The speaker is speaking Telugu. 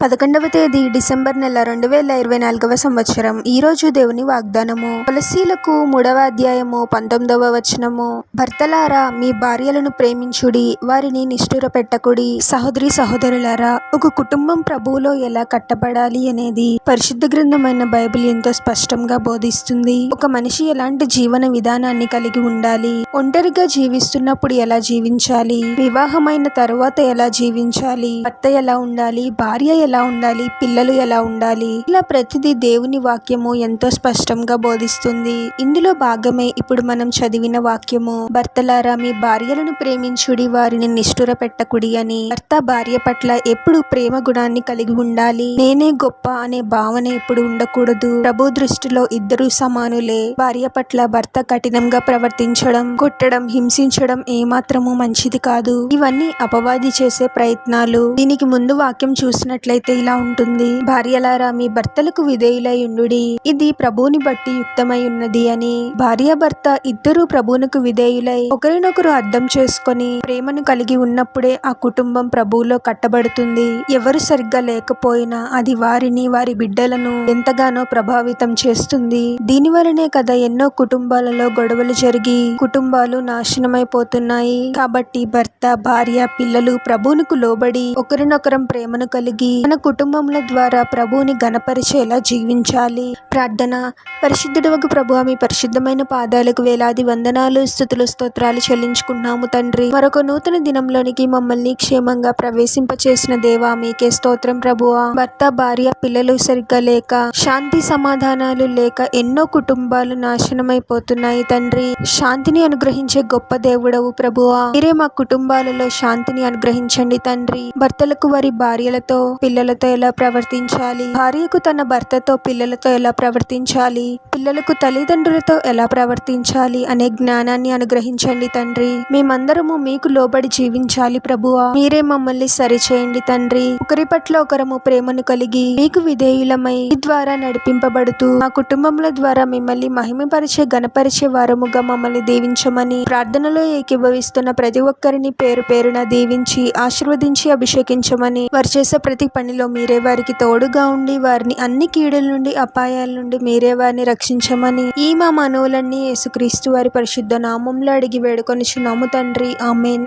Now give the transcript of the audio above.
11వ తేదీ డిసెంబర్ నెల 2024వ సంవత్సరం. ఈరోజు దేవుని వాగ్దానము. కొలస్సీలకు 3వ అధ్యాయము 19వ వచనము. భర్తలారా, మీ భార్యలను ప్రేమించుడి, వారిని నిష్ఠూర పెట్టకుడి. సహోదరి సహోదరులారా, ఒక కుటుంబం ప్రభువులో ఎలా కట్టబడాలి అనేది పరిశుద్ధ గ్రంథమైన బైబిల్ ఎంతో స్పష్టంగా బోధిస్తుంది. ఒక మనిషి ఎలాంటి జీవన విధానాన్ని కలిగి ఉండాలి, ఒంటరిగా జీవిస్తున్నప్పుడు ఎలా జీవించాలి, వివాహమైన తరువాత ఎలా జీవించాలి, భర్త ఎలా ఉండాలి, భార్య ఎలా ఉండాలి, పిల్లలు ఎలా ఉండాలి, ఇలా ప్రతిదీ దేవుని వాక్యము ఎంతో స్పష్టంగా బోధిస్తుంది. ఇందులో భాగమే ఇప్పుడు మనం చదివిన వాక్యము. భర్తలారా, మీ భార్యలను ప్రేమించుడి, వారిని నిష్ఠూర పెట్టకుడి అని. భర్త భార్య పట్ల ఎప్పుడు ప్రేమ గుణాన్ని కలిగి ఉండాలి. నేనే గొప్ప అనే భావన ఎప్పుడు ఉండకూడదు. ప్రభు దృష్టిలో ఇద్దరు సమానులే. భార్య పట్ల భర్త కఠినంగా ప్రవర్తించడం, కొట్టడం, హింసించడం ఏమాత్రము మంచిది కాదు. ఇవన్నీ అపవాది చేసే ప్రయత్నాలు. దీనికి ముందు వాక్యం చూసినట్లయితే ఇలా ఉంటుంది. భార్యలారా, మీ భర్తలకు విధేయులై ఉండుడి, ఇది ప్రభువుని బట్టి యుక్తమై ఉన్నది అని. భార్య భర్త ఇద్దరు ప్రభువునకు విధేయులై ఒకరినొకరు అర్థం చేసుకొని ప్రేమను కలిగి ఉన్నప్పుడే ఆ కుటుంబం ప్రభువులో కట్టబడుతుంది. ఎవరు సరిగ్గా లేకపోయినా అది వారిని, వారి బిడ్డలను ఎంతగానో ప్రభావితం చేస్తుంది. దీని వలనే కదా ఎన్నో కుటుంబాలలో గొడవలు జరిగి కుటుంబాలు నాశనమైపోతున్నాయి. కాబట్టి భర్త, భార్య, పిల్లలు ప్రభువునకు లోబడి ఒకరినొకరం ప్రేమను కలిగి మన కుటుంబముల ద్వారా ప్రభువుని ఘనపరిచేలా జీవించాలి. ప్రార్థన. పరిశుద్ధుడవగు ప్రభువా, మీ పరిశుద్ధమైన పాదాలకు వేలాది వందనాలు, స్తుతులు, స్తోత్రాలు చెల్లించుకున్నాము తండ్రి. మరొక నూతన దినంలోనికి మమ్మల్ని క్షేమంగా ప్రవేశింపచేసిన దేవా, మీకే స్తోత్రం ప్రభువా. భర్త, భార్య, పిల్లలు సరిగ్గా లేక, శాంతి సమాధానాలు లేక ఎన్నో కుటుంబాలు నాశనమైపోతున్నాయి తండ్రి. శాంతిని అనుగ్రహించే గొప్ప దేవుడవు ప్రభువా. మీరే మా కుటుంబాలలో శాంతిని అనుగ్రహించండి తండ్రి. భర్తలకు వారి భార్యలతో, పిల్లలతో ఎలా ప్రవర్తించాలి, భార్యకు తన భర్తతో, పిల్లలతో ఎలా ప్రవర్తించాలి, పిల్లలకు తల్లిదండ్రులతో ఎలా ప్రవర్తించాలి అనే జ్ఞానాన్ని అనుగ్రహించండి తండ్రి. మేమందరము మీకు లోబడి జీవించాలి ప్రభువా. మీరే మమ్మల్ని సరిచేయండి తండ్రి. ఒకరి పట్ల ఒకరము ప్రేమను కలిగి మీకు విధేయులమై మీ ద్వారా నడిపింపబడుతూ మా కుటుంబముల ద్వారా మిమ్మల్ని మహిమపరిచే, ఘనపరిచే వారముగా మమ్మల్ని దీవించమని ప్రార్థనలో ఏకీభవిస్తున్న ప్రతి ఒక్కరిని పేరు పేరున దీవించి ఆశీర్వదించి అభిషేకించమని, వారు చేసే ప్రతి పనిలో మీరే వారికి తోడుగా ఉండి వారిని అన్ని కీడుల నుండి, అపాయాల నుండి మీరే వారిని రక్షించమని ఈ మా మనవులన్నీ యేసుక్రీస్తు వారి పరిశుద్ధ నామంలో అడిగి వేడుకొనిచున్నాము తండ్రి. ఆమేన్.